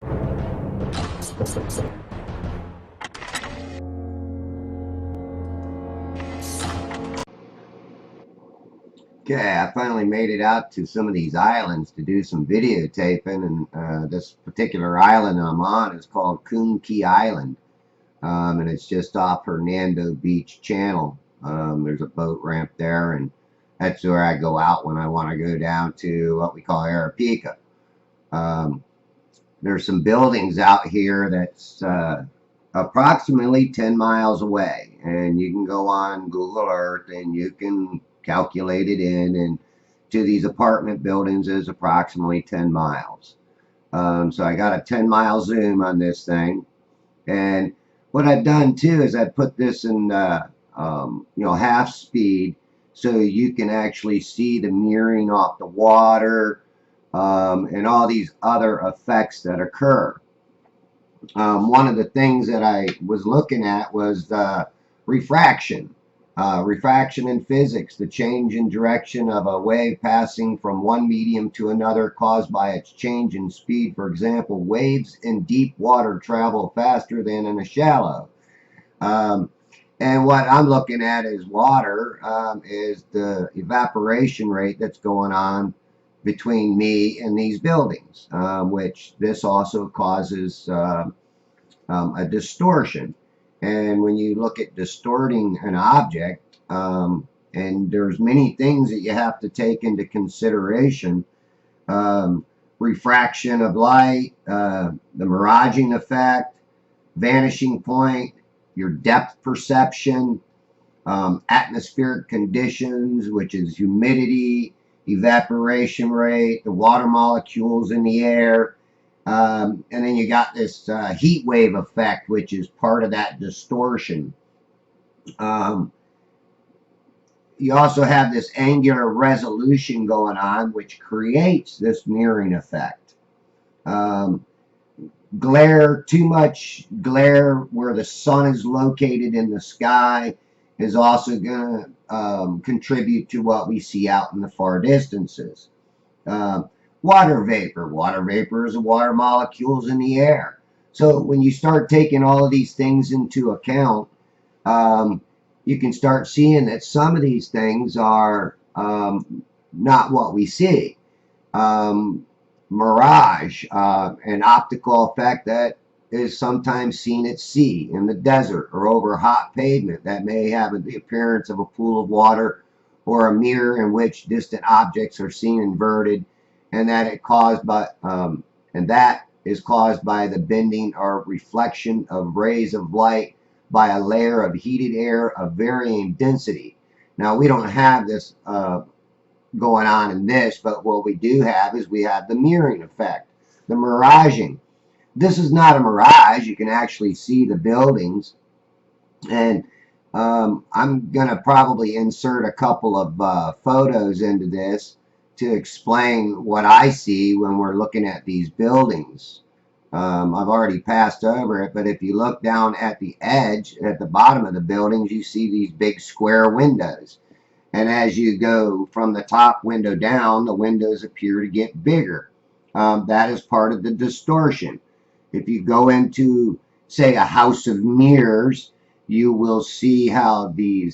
Okay, I finally made it out to some of these islands to do some videotaping, and this particular island I'm on is called Coon Key Island, and it's just off Hernando Beach Channel. There's a boat ramp there, and that's where I go out when I want to go down to what we call Arapica. Um, there's some buildings out here that's approximately 10 miles away, and you can go on Google Earth and you can calculate it in, and to these apartment buildings is approximately 10 miles. So I got a 10-mile zoom on this thing, and what I've done too is I put this in half speed, so you can actually see the mirroring off the water, and all these other effects that occur. One of the things that I was looking at was refraction. Refraction in physics, the change in direction of a wave passing from one medium to another caused by its change in speed. For example, waves in deep water travel faster than in a shallow. Um, and what I'm looking at is water, is the evaporation rate that's going on between me and these buildings, which this also causes a distortion. And when you look at distorting an object, and there's many things that you have to take into consideration, um, refraction of light, the miraging effect, vanishing point, your depth perception, atmospheric conditions, which is humidity, evaporation rate, the water molecules in the air, and then you got this heat wave effect, which is part of that distortion. Um, you also have this angular resolution going on, which creates this mirroring effect. Um, Glare, too much glare where the sun is located in the sky is also going to contribute to what we see out in the far distances. Water vapor. Water vapor is the water molecules in the air. So when you start taking all of these things into account, you can start seeing that some of these things are not what we see. Mirage, an optical effect that is sometimes seen at sea, in the desert, or over hot pavement that may have the appearance of a pool of water or a mirror in which distant objects are seen inverted, and that is caused by the bending or reflection of rays of light by a layer of heated air of varying density. Now, we don't have this going on in this, but what we do have is we have the mirroring effect, the miraging. This is not a mirage. You can actually see the buildings, and I'm going to probably insert a couple of photos into this to explain what I see when we're looking at these buildings. I've already passed over it, but if you look down at the edge, at the bottom of the buildings, you see these big square windows. And as you go from the top window down, the windows appear to get bigger. That is part of the distortion. If you go into, say, a house of mirrors, you will see how the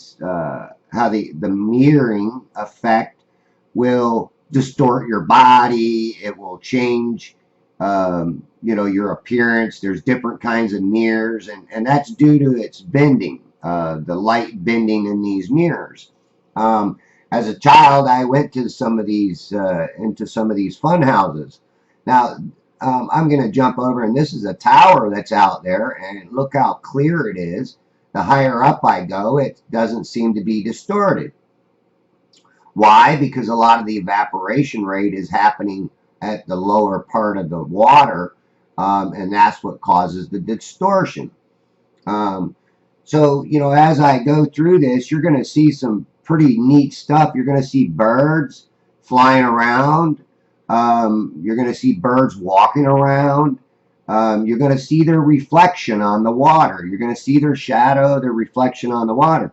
mirroring effect will distort your body. It will change, your appearance. There's different kinds of mirrors, and that's due to its bending, the light bending in these mirrors. As a child, I went to some of these fun houses. Now, I'm going to jump over, and this is a tower that's out there, and look how clear it is. The higher up I go, it doesn't seem to be distorted. Why? Because a lot of the evaporation rate is happening at the lower part of the water, and that's what causes the distortion. So, as I go through this, you're going to see some pretty neat stuff. You're going to see birds flying around. You're going to see birds walking around. You're going to see their reflection on the water. You're going to see their shadow, their reflection on the water.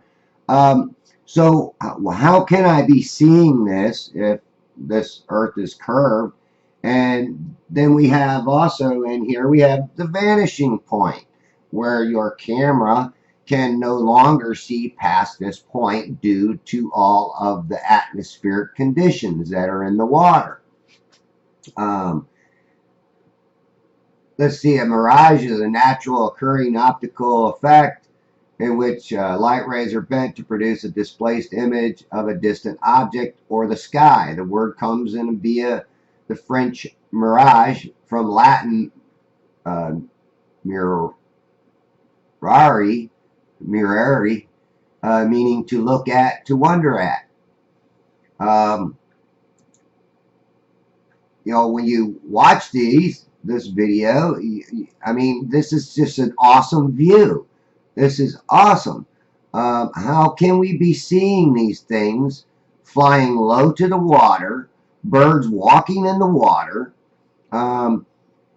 So how can I be seeing this if this earth is curved? And then we have also in here, we have the vanishing point, where your camera can no longer see past this point due to all of the atmospheric conditions that are in the water. Um, let's see, a mirage is a natural occurring optical effect in which light rays are bent to produce a displaced image of a distant object or the sky. The word comes in via the French mirage from Latin uh, mirari, mirari, meaning to look at, to wonder at. Um, when you watch this video, I mean, this is just an awesome view. This is awesome. How can we be seeing these things flying low to the water, birds walking in the water, um,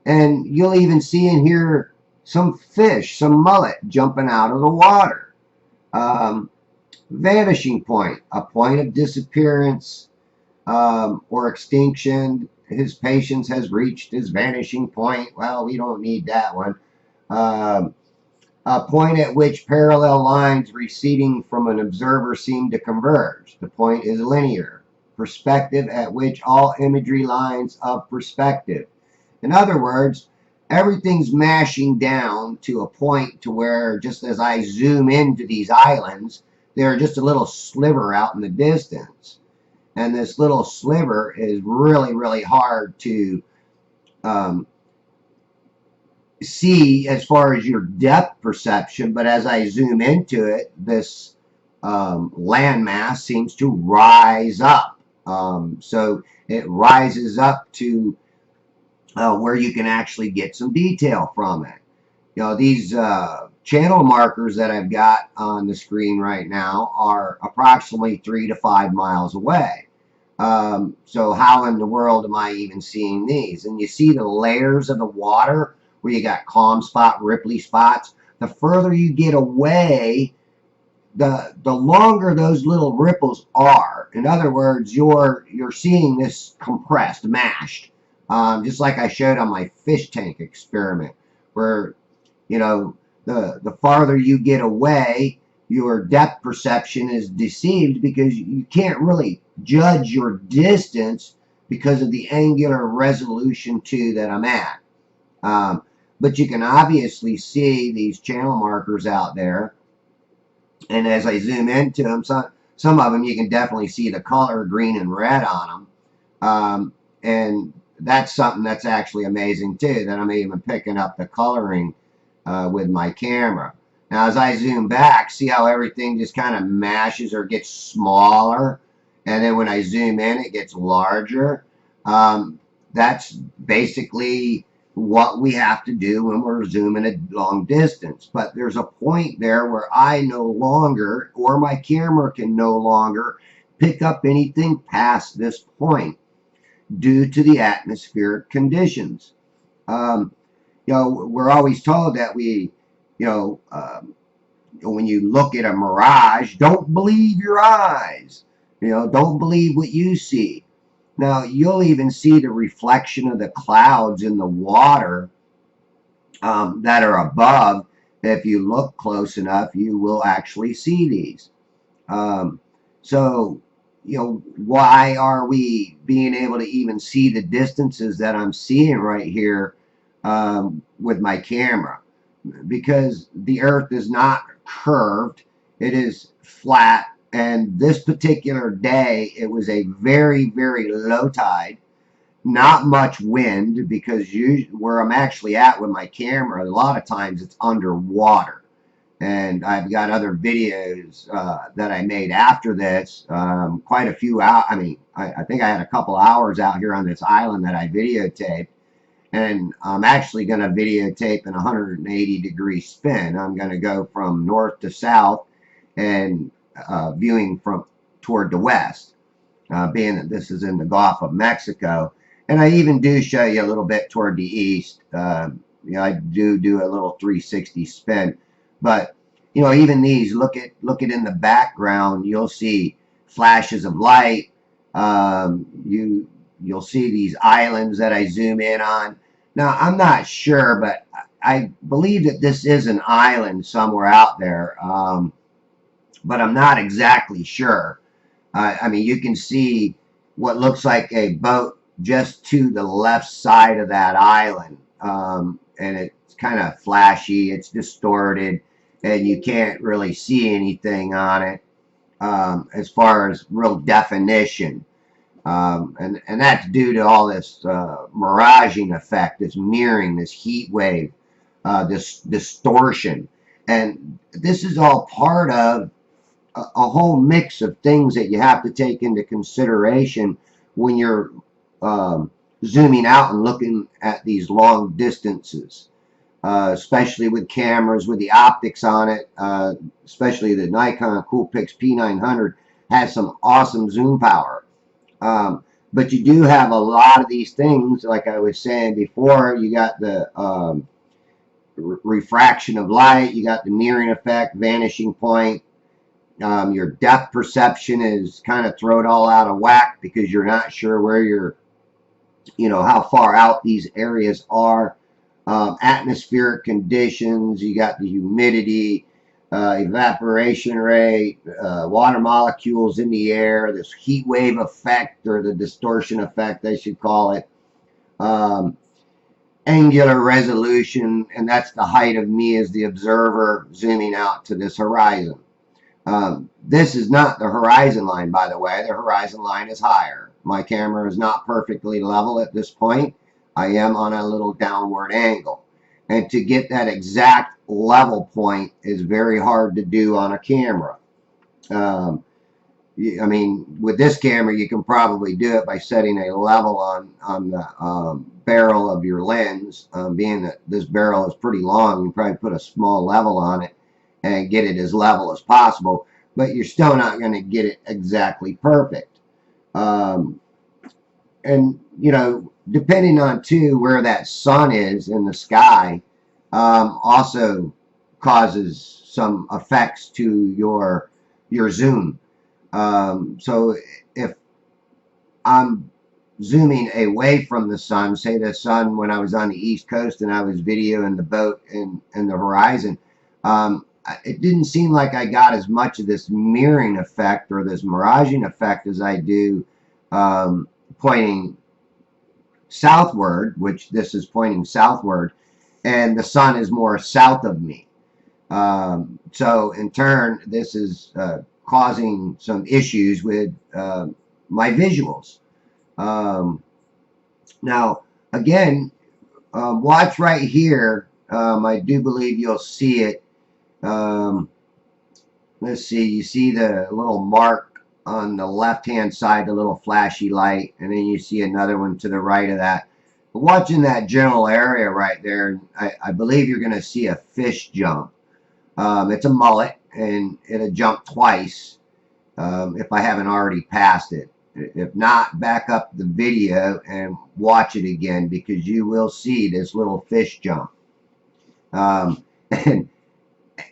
and you'll even see and hear some fish, some mullet jumping out of the water. Um, vanishing point, a point of disappearance or extinction. His patience has reached his vanishing point. Well, we don't need that one. Um, a point at which parallel lines receding from an observer seem to converge. The point is linear. Perspective at which all imagery lines of perspective. In other words, everything's mashing down to a point to where just as I zoom into these islands, they're just a little sliver out in the distance. And this little sliver is really, really hard to um, see as far as your depth perception, but as I zoom into it, this landmass seems to rise up. So it rises up to where you can actually get some detail from it. These channel markers that I've got on the screen right now are approximately 3 to 5 miles away. So how in the world am I even seeing these? And you see the layers of the water where you got calm spot, ripply spots. The further you get away, the longer those little ripples are. In other words, you're seeing this compressed, mashed, just like I showed on my fish tank experiment, where the farther you get away, your depth perception is deceived because you can't really judge your distance because of the angular resolution that I'm at. But you can obviously see these channel markers out there, and as I zoom into them, some of them you can definitely see the color green and red on them. And that's something that's actually amazing too, that I'm even picking up the coloring with my camera. Now as I zoom back, see how everything just kind of mashes or gets smaller, and then when I zoom in it gets larger. That's basically what we have to do when we're zooming a long distance. But there's a point there where I no longer, or my camera can no longer pick up anything past this point due to the atmospheric conditions. We're always told that when you look at a mirage, don't believe your eyes. Don't believe what you see. Now, you'll even see the reflection of the clouds in the water that are above. If you look close enough, you will actually see these. Um, so, why are we being able to even see the distances that I'm seeing right here with my camera? Because the earth is not curved, it is flat. And this particular day, it was a very, very low tide, not much wind, because where I'm actually at with my camera, a lot of times it's underwater. And I've got other videos that I made after this, quite a few out. I mean, I think I had a couple hours out here on this island that I videotaped. And I'm actually going to videotape in 180-degree spin. I'm going to go from north to south and viewing from toward the west, being that this is in the Gulf of Mexico. And I even do show you a little bit toward the east. I do a little 360 spin. But even these, look at in the background, you'll see flashes of light. you'll see these islands that I zoom in on. Now, I'm not sure, but I believe that this is an island somewhere out there, but I'm not exactly sure. I mean, you can see what looks like a boat just to the left side of that island, and it's kind of flashy, it's distorted, and you can't really see anything on it as far as real definition. And that's due to all this miraging effect, this mirroring, this heat wave, this distortion. And this is all part of a whole mix of things that you have to take into consideration when you're zooming out and looking at these long distances, especially with cameras with the optics on it, especially the Nikon Coolpix P900 has some awesome zoom power. But you do have a lot of these things, like I was saying before. You got the refraction of light, you got the mirroring effect, vanishing point. Your depth perception is kind of thrown all out of whack because you're not sure where you're, how far out these areas are. Atmospheric conditions, you got the humidity, evaporation rate, water molecules in the air, this heat wave effect, or the distortion effect, I should call it. Angular resolution, and that's the height of me as the observer zooming out to this horizon. This is not the horizon line, by the way. The horizon line is higher. My camera is not perfectly level at this point. I am on a little downward angle. And to get that exact level point is very hard to do on a camera. I mean, with this camera, you can probably do it by setting a level on the barrel of your lens. Being that this barrel is pretty long, you probably put a small level on it and get it as level as possible, but you're still not going to get it exactly perfect. And, depending on, too, where that sun is in the sky, also causes some effects to your zoom. So if I'm zooming away from the sun, say the sun when I was on the East Coast and I was videoing the boat and the horizon, it didn't seem like I got as much of this mirroring effect or this miraging effect as I do pointing southward, which this is pointing southward, and the sun is more south of me. So in turn, this is causing some issues with my visuals. Now, again, watch right here. I do believe you'll see it. Let's see, you see the little mark on the left-hand side, the little flashy light, and then you see another one to the right of that. But watching that general area right there, I believe you're going to see a fish jump. It's a mullet, and it'll jump twice if I haven't already passed it. If not, back up the video and watch it again, because you will see this little fish jump.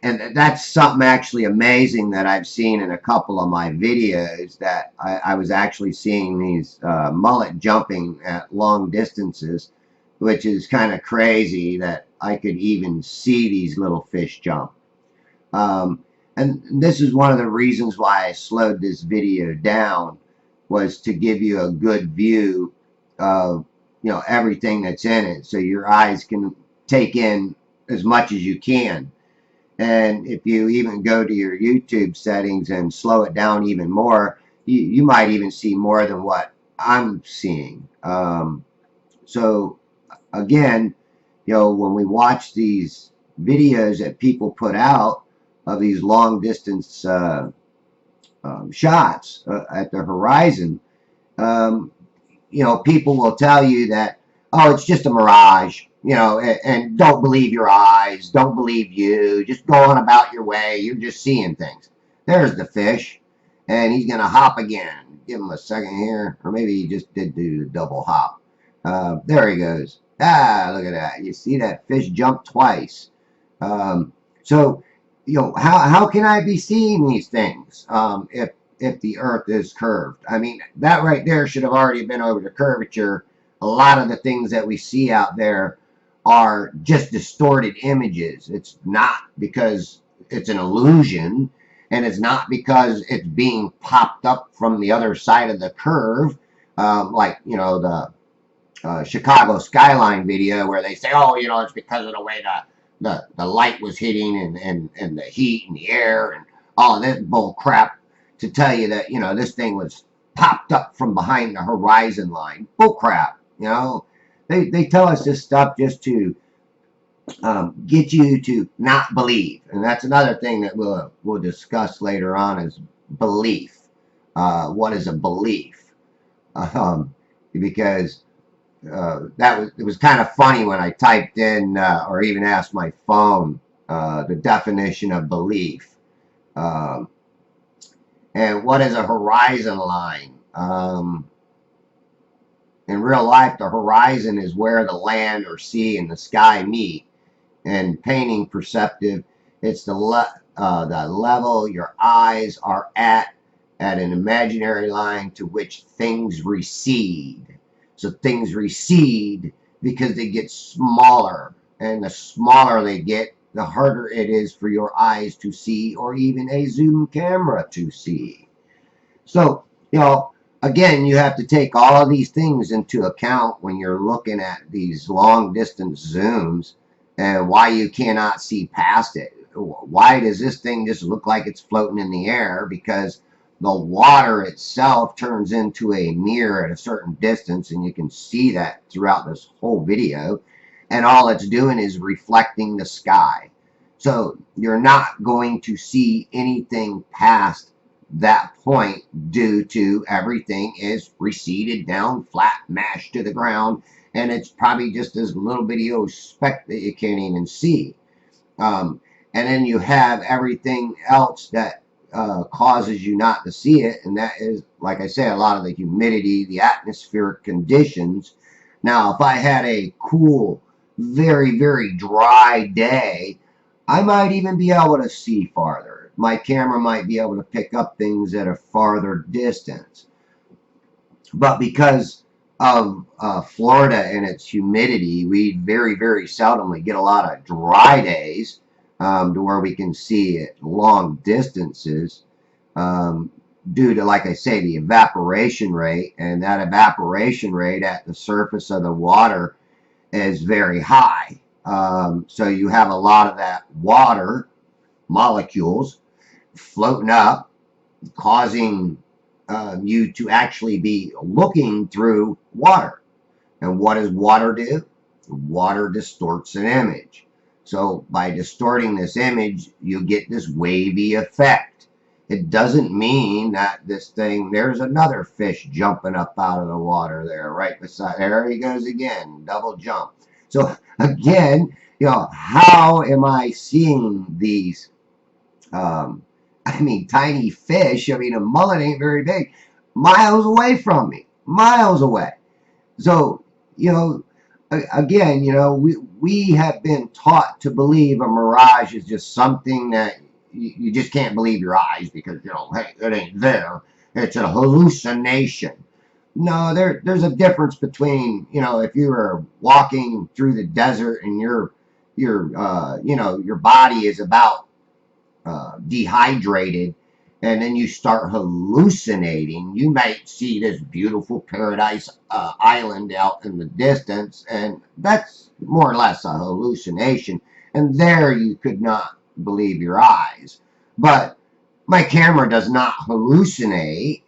And that's something actually amazing that I've seen in a couple of my videos, that I was actually seeing these mullet jumping at long distances, which is kind of crazy that I could even see these little fish jump. And this is one of the reasons why I slowed this video down, was to give you a good view of everything that's in it, so your eyes can take in as much as you can. And if you even go to your YouTube settings and slow it down even more, you might even see more than what I'm seeing. So again, when we watch these videos that people put out of these long distance shots at the horizon, people will tell you that, oh, it's just a mirage, and don't believe your eyes, don't believe you, just go on about your way, you're just seeing things. There's the fish, and he's going to hop again. Give him a second here, or maybe he just did do the double hop. There he goes. Ah, look at that. You see that fish jump twice. So, how can I be seeing these things? if the Earth is curved. I mean, that right there should have already been over the curvature. A lot of the things that we see out there are just distorted images. It's not because it's an illusion, and it's not because it's being popped up from the other side of the curve, like, you know, the Chicago skyline video where they say, oh, you know, it's because of the way the light was hitting and the heat and the air and all this bull crap to tell you that, you know, this thing was popped up from behind the horizon line. Bull crap, you know. They tell us this stuff just to get you to not believe. And that's another thing that we'll discuss later on is belief. What is a belief? Because it was kind of funny when I typed in or even asked my phone the definition of belief. Um, and what is a horizon line? In real life, the horizon is where the land or sea and the sky meet. And painting perceptive, it's the level your eyes are at an imaginary line to which things recede. So things recede because they get smaller, and the smaller they get, the harder it is for your eyes to see, or even a zoom camera to see. So, you know, again, you have to take all of these things into account when you're looking at these long distance zooms and why you cannot see past it. Why does this thing just look like it's floating in the air? Because the water itself turns into a mirror at a certain distance, and you can see that throughout this whole video. And all it's doing is reflecting the sky. So you're not going to see anything past that point due to everything is receded down, flat, mashed to the ground, and it's probably just this little bitty old speck that you can't even see. And then you have everything else that causes you not to see it, and that is, like I say, a lot of the humidity, the atmospheric conditions. Now, if I had a cool, very, very dry day, I might even be able to see farther. My camera might be able to pick up things at a farther distance. But because of Florida and its humidity, we very, very seldomly get a lot of dry days to where we can see at long distances due to, like I say, the evaporation rate. And that evaporation rate at the surface of the water is very high. So you have a lot of that water molecules floating up, causing you to actually be looking through water. And what does water do? Water distorts an image. So by distorting this image, you get this wavy effect. It doesn't mean that this thing, there's another fish jumping up out of the water there, right beside, there he goes again, double jump. So again, you know, how am I seeing these I mean, tiny fish? I mean, a mullet ain't very big. Miles away from me. Miles away. So, you know, again, you know, we have been taught to believe a mirage is just something that you just can't believe your eyes because, you know, hey, it ain't there. It's a hallucination. No, there's a difference between, you know, if you were walking through the desert and you know, your body is about dehydrated, and then you start hallucinating. You might see this beautiful paradise island out in the distance, and that's more or less a hallucination. And there you could not believe your eyes. But my camera does not hallucinate.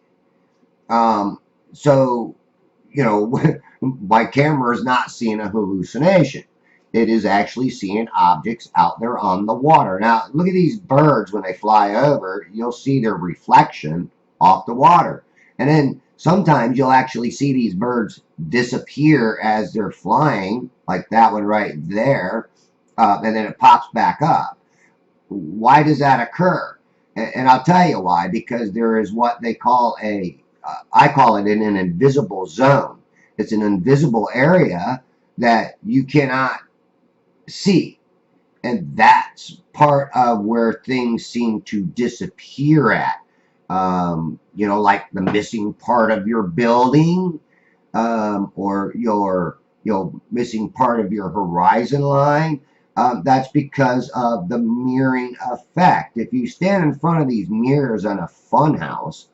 Um, so, you know, my camera is not seeing a hallucination. It is actually seeing objects out there on the water. Now, look at these birds when they fly over. You'll see their reflection off the water. And then sometimes you'll actually see these birds disappear as they're flying, like that one right there, and then it pops back up. Why does that occur? And I'll tell you why. Because there is what they call I call it an invisible zone. It's an invisible area that you cannot see. And that's part of where things seem to disappear at. You know, like the missing part of your building, or your missing part of your horizon line. That's because of the mirroring effect. If you stand in front of these mirrors on a fun house,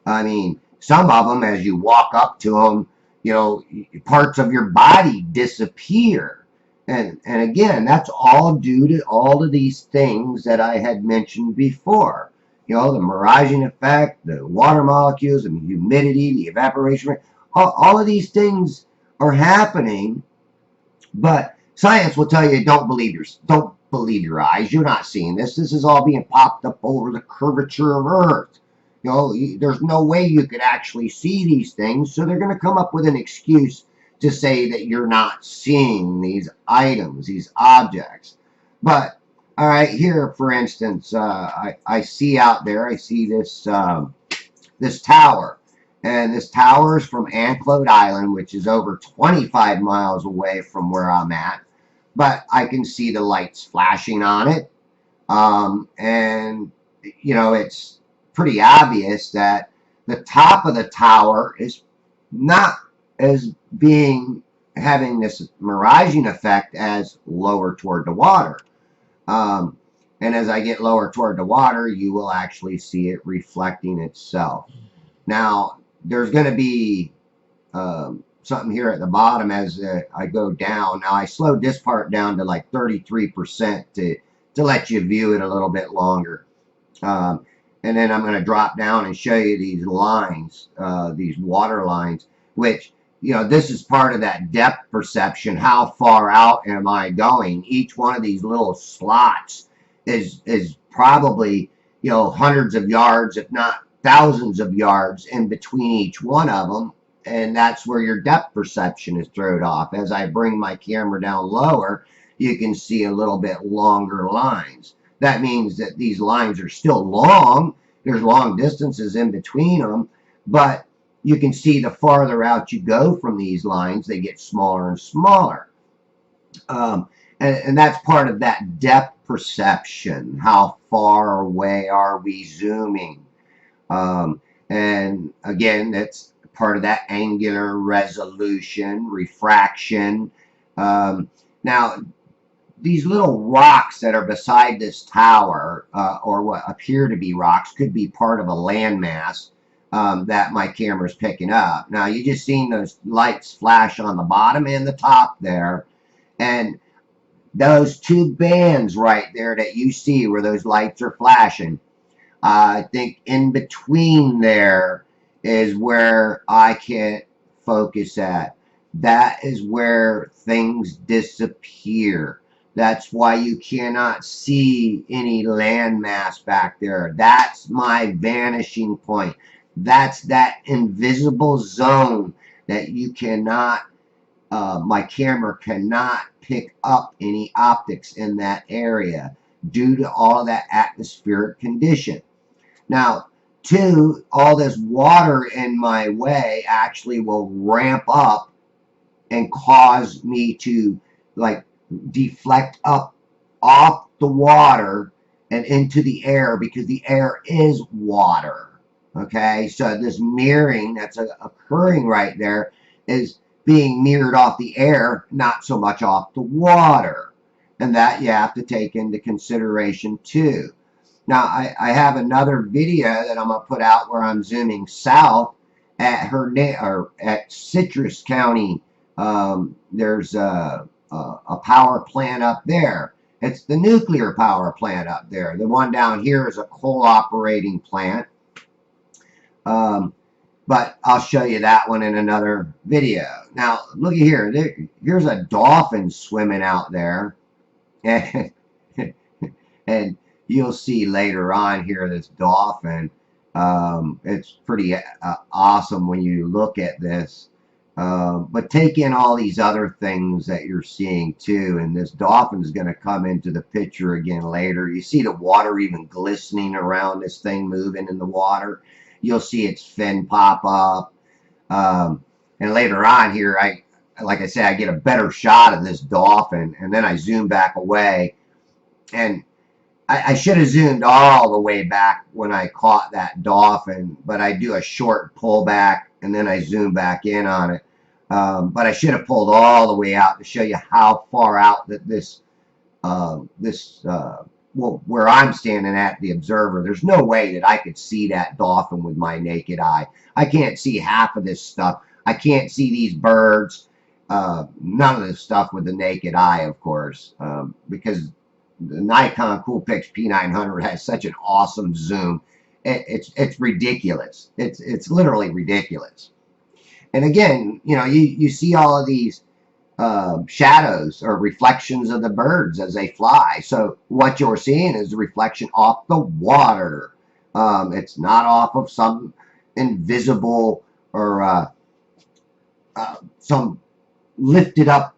I mean, some of them, as you walk up to them, you know, parts of your body disappear. And again, that's all due to all of these things that I had mentioned before. You know, the miraging effect, the water molecules, the humidity, the evaporation rate, all of these things are happening, but science will tell you don't believe your eyes. You're not seeing this. This is all being popped up over the curvature of Earth. You know, there's no way you could actually see these things, so they're going to come up with an excuse to say that you're not seeing these items, these objects. But all right, here for instance, I see out there, I see this tower. And this tower is from Anclote Island, which is over 25 miles away from where I'm at. But I can see the lights flashing on it. And, you know, it's pretty obvious that the top of the tower is not as being having this miraging effect as lower toward the water. Um, and as I get lower toward the water, you will actually see it reflecting itself. Now, there's going to be something here at the bottom as I go down. Now, I slowed this part down to like 33% to let you view it a little bit longer. Um, and then I'm going to drop down and show you these lines, these water lines, which, you know, this is part of that depth perception. How far out am I going? Each one of these little slots is probably, you know, hundreds of yards, if not thousands of yards in between each one of them. And that's where your depth perception is thrown off. As I bring my camera down lower, you can see a little bit longer lines. That means that these lines are still long. There's long distances in between them, but you can see the farther out you go from these lines, they get smaller and smaller. And that's part of that depth perception. How far away are we zooming? And again, that's part of that angular resolution, refraction. Now, these little rocks that are beside this tower, or what appear to be rocks, could be part of a landmass that my camera is picking up. Now, you just seen those lights flash on the bottom and the top there, and those two bands right there that you see where those lights are flashing, I think in between there is where I can focus at. That is where things disappear. That's why you cannot see any landmass back there. That's my vanishing point. That's that invisible zone that you cannot, my camera cannot pick up any optics in that area due to all of that atmospheric condition. Now, two, all this water in my way actually will ramp up and cause me to like deflect up off the water and into the air, because the air is water. Okay, so this mirroring that's occurring right there is being mirrored off the air, not so much off the water. And that you have to take into consideration too. Now, I have another video that I'm going to put out where I'm zooming south at or at Citrus County. There's a power plant up there. It's the nuclear power plant up there. The one down here is a coal operating plant. But I'll show you that one in another video. Now, look at here. Here's a dolphin swimming out there. And, and you'll see later on here this dolphin. It's pretty awesome when you look at this. But take in all these other things that you're seeing too. And this dolphin is going to come into the picture again later. You see the water even glistening around this thing moving in the water. You'll see its fin pop up. And later on here, like I said, I get a better shot of this dolphin. And then I zoom back away. And I should have zoomed all the way back when I caught that dolphin, but I do a short pullback and then I zoom back in on it. But I should have pulled all the way out to show you how far out that well, where I'm standing at the observer, there's no way that I could see that dolphin with my naked eye. I can't see half of this stuff. I can't see these birds. None of this stuff with the naked eye, of course, because the Nikon Coolpix P900 has such an awesome zoom. It's ridiculous. It's literally ridiculous. And again, you see all of these shadows or reflections of the birds as they fly. So what you're seeing is a reflection off the water. It's not off of some invisible or some lifted up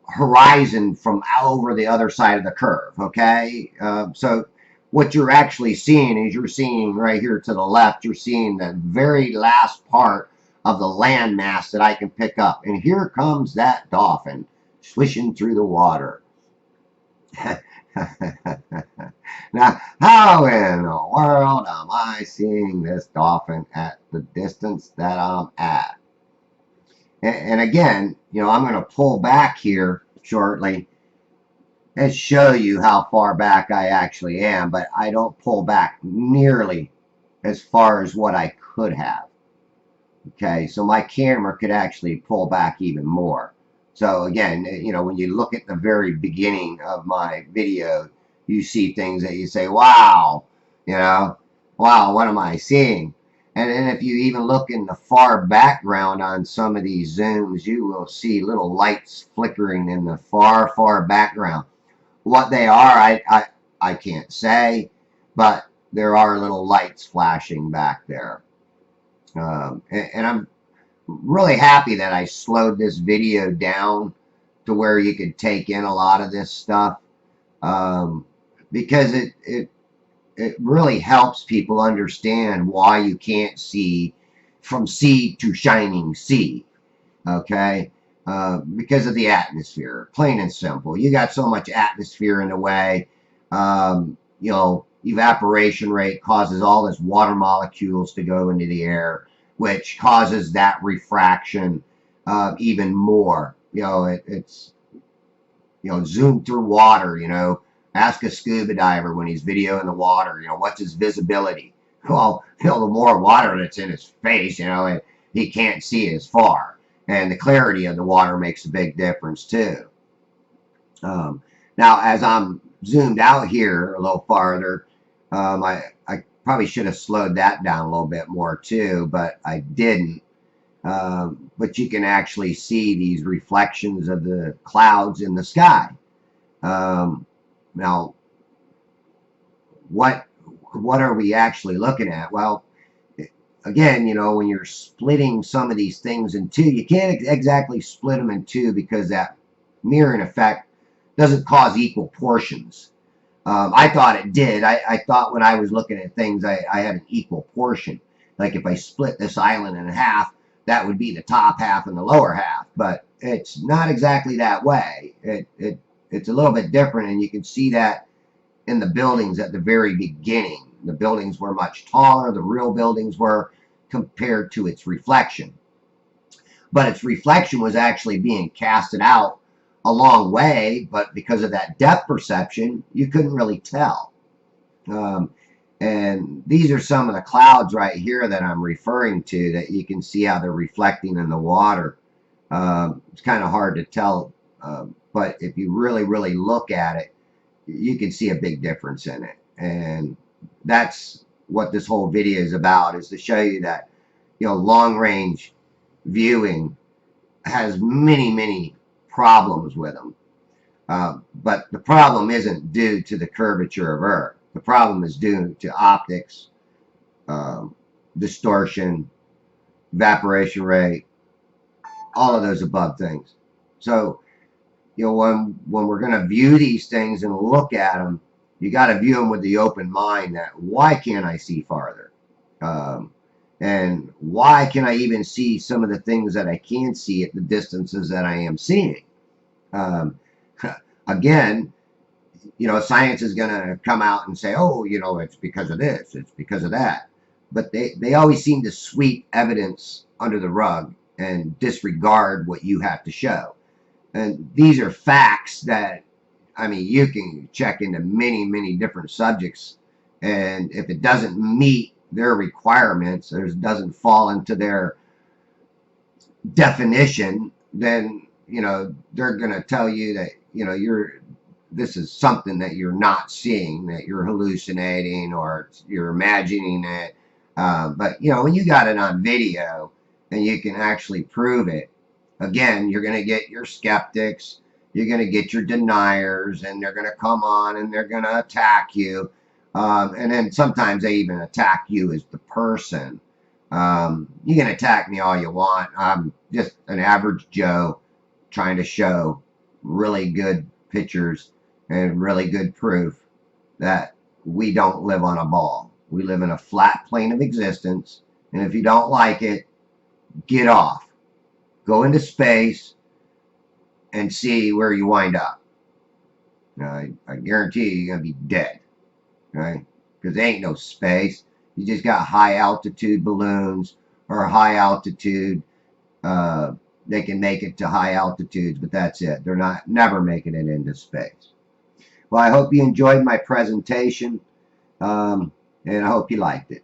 horizon from out over the other side of the curve. Okay, so what you're actually seeing is you're seeing right here to the left, you're seeing the very last part of the landmass that I can pick up. And here comes that dolphin swishing through the water. Now, how in the world am I seeing this dolphin at the distance that I'm at? And again, I'm going to pull back here shortly and show you how far back I actually am, but I don't pull back nearly as far as what I could have. Okay, so my camera could actually pull back even more. So again, when you look at the very beginning of my video, you see things that you say, wow, wow, what am I seeing? And then if you even look in the far background on some of these zooms, you will see little lights flickering in the far, far background. What they are, I can't say, but there are little lights flashing back there. And I'm really happy that I slowed this video down to where you could take in a lot of this stuff, because it really helps people understand why you can't see from sea to shining sea. Okay, because of the atmosphere, plain and simple. You got so much atmosphere in the way. Evaporation rate causes all this water molecules to go into the air, which causes that refraction even more. It's zoom through water. Ask a scuba diver when he's videoing the water. What's his visibility? Well, the more water that's in his face, he can't see as far. And the clarity of the water makes a big difference too. Now, as I'm zoomed out here a little farther, I probably should have slowed that down a little bit more too, but I didn't. But you can actually see these reflections of the clouds in the sky. Now, what are we actually looking at? Well, again, when you're splitting some of these things in two, you can't exactly split them in two because that mirroring effect doesn't cause equal portions. I thought it did. I thought when I was looking at things, I had an equal portion. Like if I split this island in half, that would be the top half and the lower half. But it's not exactly that way. It's a little bit different, and you can see that in the buildings at the very beginning. The buildings were much taller, the real buildings were, compared to its reflection. But its reflection was actually being casted out a long way, but because of that depth perception, you couldn't really tell. And these are some of the clouds right here that I'm referring to that you can see how they're reflecting in the water. It's kind of hard to tell, but if you really, really look at it, you can see a big difference in it. And that's what this whole video is about, is to show you that, long range viewing has many, many problems with them. But the problem isn't due to the curvature of Earth. The problem is due to optics, distortion, evaporation rate, all of those above things. So, when we're going to view these things and look at them, you got to view them with the open mind that why can't I see farther? And why can I even see some of the things that I can see at the distances that I am seeing? Again, you know, science is going to come out and say, oh, you know, it's because of this, it's because of that. But they always seem to sweep evidence under the rug and disregard what you have to show. And these are facts that, I mean, you can check into many, many different subjects. And if it doesn't meet their requirements, or doesn't fall into their definition, then, you know, they're going to tell you that, you know, this is something that you're not seeing, that you're hallucinating or you're imagining it. But, you know, when you got it on video and you can actually prove it, again, you're going to get your skeptics, you're going to get your deniers, and they're going to come on and they're going to attack you. And then sometimes they even attack you as the person. You can attack me all you want. I'm just an average Joe trying to show really good pictures and really good proof that we don't live on a ball. We live in a flat plane of existence, and if you don't like it, get off. Go into space and see where you wind up. I guarantee you, you're going to be dead, right? Because there ain't no space. You just got high altitude balloons or high altitude. They can make it to high altitudes, but that's it. They're not never making it into space. Well, I hope you enjoyed my presentation, and I hope you liked it.